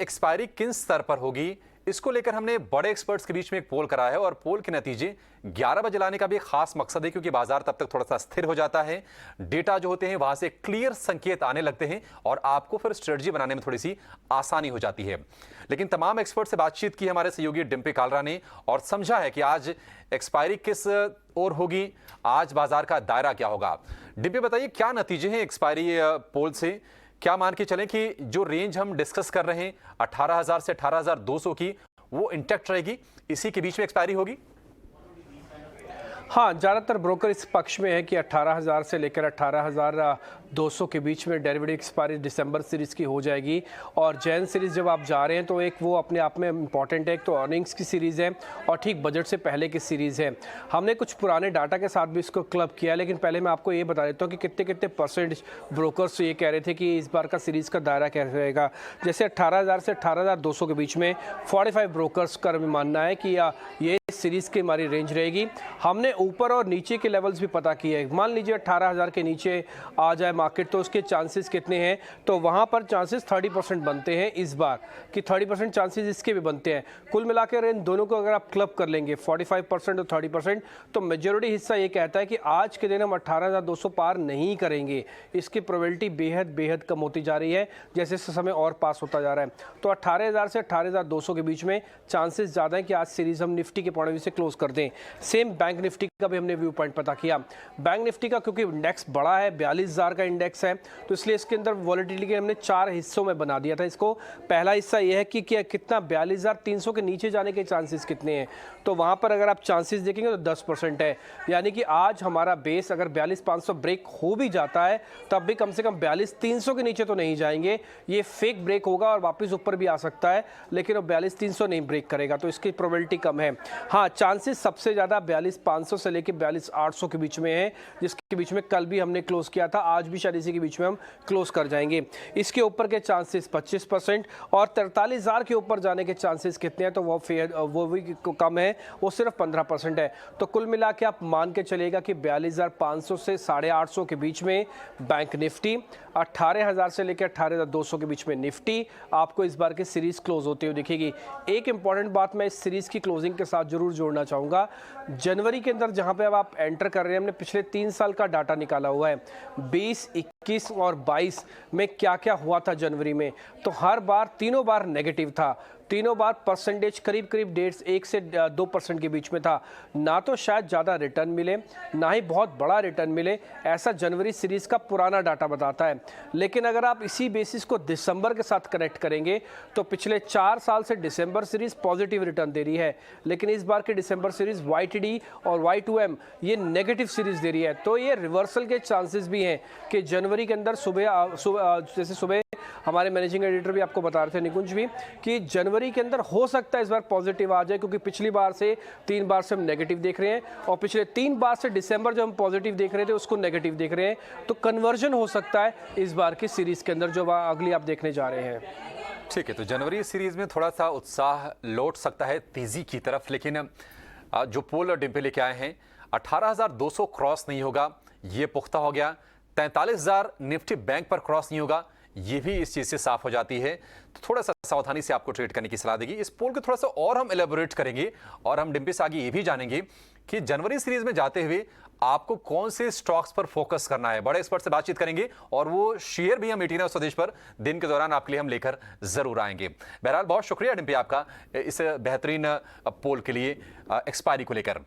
Expiry किन स्तर पर होगी, इसको लेकर हमने बड़े एक्सपर्ट्स के बीच में एक पोल कराया है और पोल के नतीजे 11 बजे लाने का भी एक खास मकसद है, क्योंकि बाजार तब तक थोड़ा सा स्थिर हो जाता है। डेटा जो होते हैं वहां से क्लियर संकेत आने लगते हैं और आपको फिर स्ट्रेटजी बनाने में थोड़ी सी आसानी हो जाती है। लेकिन तमाम एक्सपर्ट से बातचीत की हमारे सहयोगी डिम्पी कालरा ने और समझा है कि आज एक्सपायरी किस ओर होगी, आज बाजार का दायरा क्या होगा। डिम्पी बताइए, क्या नतीजे हैं एक्सपायरी पोल से? क्या मान के चलें कि जो रेंज हम डिस्कस कर रहे हैं 18,000 से 18,200 की, वो इंटैक्ट रहेगी, इसी के बीच में एक्सपायरी होगी? हाँ, ज़्यादातर ब्रोकर इस पक्ष में है कि 18,000 से लेकर 18,200 के बीच में डेरिवेटिव एक्सपायरी दिसंबर सीरीज़ की हो जाएगी। और जैन सीरीज़ जब आप जा रहे हैं तो एक वो अपने आप में इम्पॉर्टेंट है, एक तो अर्निंग्स की सीरीज़ है और ठीक बजट से पहले की सीरीज़ है। हमने कुछ पुराने डाटा के साथ भी इसको क्लब किया, लेकिन पहले मैं आपको ये बता देता हूँ कि कितने कितने परसेंट ब्रोकर्स ये कह रहे थे कि इस बार का सीरीज़ का दायरा कैसे रहेगा। जैसे 18,000 से 18,200 के बीच में 45 ब्रोकर्स का मानना है कि ये सीरीज़ की हमारी रेंज रहेगी। हमने ऊपर और नीचे के लेवल्स भी पता किए हैं। मान लीजिए 18,000 के नीचे आ जाए मार्केट तो उसके चांसेस कितने हैं, तो वहाँ पर चांसेस 30% बनते हैं इस बार, कि 30% चांसेस इसके भी बनते हैं। कुल मिलाकर इन दोनों को अगर आप क्लब कर लेंगे 45% और 30%, तो मेजॉरिटी हिस्सा ये कहता है कि आज के दिन हम 18,200 पार नहीं करेंगे। इसकी प्रोबेबिलिटी बेहद बेहद कम होती जा रही है जैसे समय और पास होता जा रहा है। तो 18,000 से 18,200 के बीच में चांसेस ज़्यादा है कि आज सीरीज़ हम निफ्टी के पॉइंट ऑफ व्यू से क्लोज कर दें। सेम बैंक निफ्टी का भी हमने व्यू पॉइंट पता किया। बैंक निफ्टी का क्योंकि इंडेक्स बड़ा है, 42,000 का इंडेक्स है, तो इसलिए इसके अंदर वॉलेटिलिटी हमने 4 हिस्सों में बना दिया था इसको। पहला हिस्सा यह है कि क्या कितना 42,300 के नीचे जाने के चांसेस कितने हैं, तो वहां पर अगर आप चांसेस देखेंगे तो 10% है। यानी कि आज हमारा बेस अगर 42,500 ब्रेक हो भी जाता है तब भी कम से कम 42,300 के नीचे तो नहीं जाएंगे। ये फेक ब्रेक होगा और वापस ऊपर भी आ सकता है, लेकिन वो 42,300 नहीं ब्रेक करेगा, तो इसकी प्रोबेबिलिटी कम है। हाँ, चांसेस सबसे ज़्यादा 42,500 से लेकर 42,800 के बीच में है, जिसके बीच में कल भी हमने क्लोज किया था, आज भी शायद इसी के बीच में हम क्लोज कर जाएंगे। इसके ऊपर के चांसेस 25% और 43,000 के ऊपर जाने के चांसेस कितने हैं, तो वो भी कम है, वो सिर्फ 15% है। तो कुल मिला के आप मान के चलेगा कि 42,500 से 850 के बीच में बैंक निफ्टी, 18,000 से लेकर 18,200 के बीच में निफ्टी आपको इस बार की सीरीज क्लोज होती हुई दिखेगी। एक इंपॉर्टेंट बात मैं इस सीरीज की क्लोजिंग के साथ जरूर जोड़ना चाहूंगा। जनवरी के अंदर जहां पे अब आप एंटर कर रहे हैं, हमने पिछले 3 साल का डाटा निकाला हुआ है। 20, 21 और 22 में क्या क्या हुआ था जनवरी में, तो हर बार तीनों बार नेगेटिव था। तीनों बार परसेंटेज करीब 1 से 2% के बीच में था। ना तो शायद ज़्यादा रिटर्न मिले, ना ही बहुत बड़ा रिटर्न मिले, ऐसा जनवरी सीरीज़ का पुराना डाटा बताता है। लेकिन अगर आप इसी बेसिस को दिसंबर के साथ कनेक्ट करेंगे तो पिछले 4 साल से दिसंबर सीरीज़ पॉजिटिव रिटर्न दे रही है, लेकिन इस बार की दिसंबर सीरीज़ YTD और Y2M ये नेगेटिव सीरीज़ दे रही है। तो ये रिवर्सल के चांसेस भी हैं कि जनवरी के अंदर सुबह हमारे मैनेजिंग एडिटर भी आपको बता रहे थे, निकुंज भी, कि जनवरी के अंदर हो सकता है इस बार पॉजिटिव आ जाए, क्योंकि पिछली बार से 3 बार से हम नेगेटिव देख रहे हैं और पिछले 3 बार से दिसंबर जो हम पॉजिटिव देख रहे थे उसको नेगेटिव देख रहे हैं। तो कन्वर्जन हो सकता है इस बार की सीरीज के अंदर जो अगली आप देखने जा रहे हैं। ठीक है, तो जनवरी सीरीज में थोड़ा सा उत्साह लौट सकता है तेजी की तरफ, लेकिन जो पोल और डिम्पे लेके आए हैं 18,200 क्रॉस नहीं होगा, ये पुख्ता हो गया। 43,000 निफ्टी बैंक पर क्रॉस नहीं होगा, ये भी इस चीज से साफ हो जाती है। तो थोड़ा सा सावधानी से आपको ट्रेड करने की सलाह देगी। इस पोल को थोड़ा सा और हम एलेबोरेट करेंगे और हम डिम्पी से आगे ये भी जानेंगे कि जनवरी सीरीज में जाते हुए आपको कौन से स्टॉक्स पर फोकस करना है। बड़े एक्सपर्ट से बातचीत करेंगे और वो शेयर भी हम 18 स्वदेश पर दिन के दौरान आपके लिए हम लेकर जरूर आएंगे। बहरहाल बहुत शुक्रिया डिम्पी आपका इस बेहतरीन पोल के लिए एक्सपायरी को लेकर।